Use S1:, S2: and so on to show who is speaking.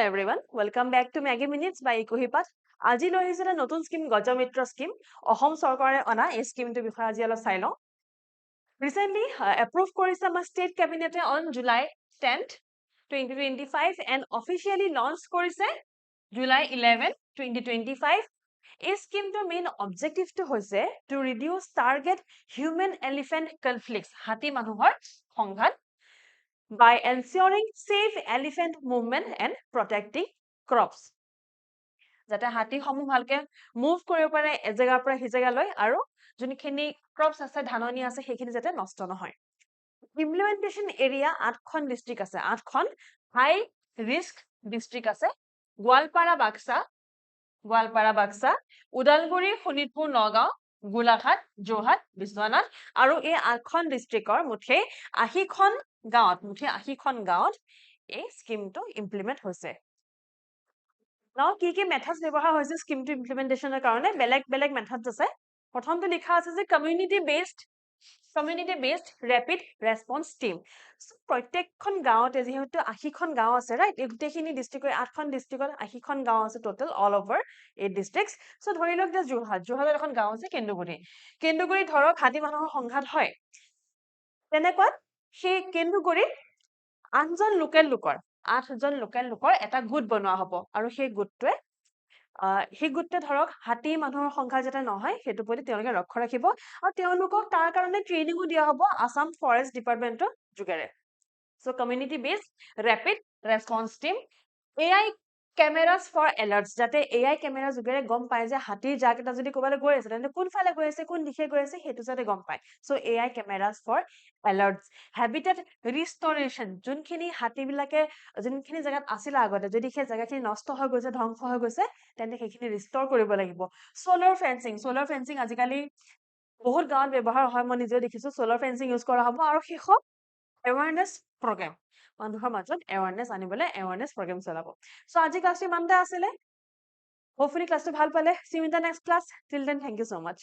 S1: everyone, welcome back to Maggie Minutes by Ikuhipat. আজি লৈ আহিছে এটা নতুন স্কিম গজমিত্ৰ স্কিম অসম চৰকাৰে অনা এই স্কিমটোৰ বিষয়ে আজি অলপ চাই লওঁ ৰিসেন্টলি এপ্ৰুভ কৰিছে আমাৰ ষ্টেট কেবিনেটে on July 10th 2025 and officially launch কৰিছে জুলাই 11 2025 এই স্কিমটোৰ মেইন অবজেক্টিভটো হৈছে to reduce target human elephant conflicts হাতী মানুহৰ সংঘাত by ensuring safe elephant movement and protecting crops. যাতে হাতী সমূহ ভালকে মুভ কৰিব পাৰে এজেগাৰ পৰা হিজেগালৈ আৰু যোনখিনি ক্ৰপছ আছে ধাননি আছে সেইখিনি যাতে নষ্ট নহয় ইমপ্লিমেন্টেশন এৰিয়া 8খন ডিস্ট্ৰিক্ট আছে 8খন হাই ৰিস্ক ডিস্ট্ৰিক্ট আছে গোৱালপাৰা বাক্সা উদালগুৰি শোণিতপুৰ নগাঁও গোলাঘাট যোৰহাট বিশ্বনাথ আৰু এই 8খন ডিস্ট্ৰিক্টৰ মুঠে 80খন গাঁৱত এই স্কিমটো ইমপ্লিমেন্ট হৈছে নাও কি মেথডস ব্যৱহাৰ হৈছে স্কিমটো ইমপ্লিমেন্টেশনৰ কাৰণে বেলেগ মেথডস আছে প্ৰথমটো লিখা আছে যে community based rapid response team প্ৰত্যেকখন গাঁৱতে যেহেতু 80খন গাঁও আছে ৰাইট এই গোটেইখিনি ডিস্ট্ৰিক্টৰ 8খন ডিস্ট্ৰিক্টত 80খন গাঁও আছে টোটাল অল ওভাৰ 8 ডিস্ট্ৰিক্টস সো ধৰি লওক যে যোৰহাটত এখন গাঁও আছে কেন্দুগুৰি ধৰক হাতী মানুহৰ সংঘাত হয় তেনেকৈ সেই কেন্দুগুৰিত 8জন লোকেল লোকৰ এটা গোট বনোৱা হ'ব আৰু সেই গোটটোৱে ধৰক হাতী মানুহৰ সংখ্যা যাতে নহয় হেতু প্ৰতি তেওঁলোকে লক্ষ্য ৰাখিব আৰু তেওঁলোকক তাৰ কাৰণে ট্ৰেইনিংও দিয়া হ'ব আসাম ফৰেষ্ট ডিপাৰ্টমেন্টৰ যোগেৰে so community based rapid response team AI cameras for alerts যাতে AI camera যোগেৰে গম পায় যে হাতীৰ জাক এটা যদি কোবালে গৈ আছে তেনে কোন ফালে গৈ আছে কোন দিশে গৈ আছে হেতু যাতে গম পায় so AI cameras for alerts habitat restoration যোনখিনি হাতী বিলাকে যোনখিনি জায়গাত আছিল আগতে যদি সেই জায়গাখিনি নষ্ট হৈ গৈছে ধ্বংস হৈ গৈছে তেন্তে সেইখিনি ৰিস্টোৰ কৰিব লাগিব সোলাৰ ফেন্সিং আজিকালি বহুত গাঁৱত ব্যৱহাৰ হয় মই নিজে দেখিছো সোলাৰ ফেন্সিং ইউজ কৰা হ'ব আৰু শেষত awareness program মানুহৰ মাজত awareness আনিবলৈ awareness program চলাব সো আজি ক্লাছটো ইমানটা আছিলে hopefully ক্লাছটো ভাল পালে see you in the next class till then thank you so much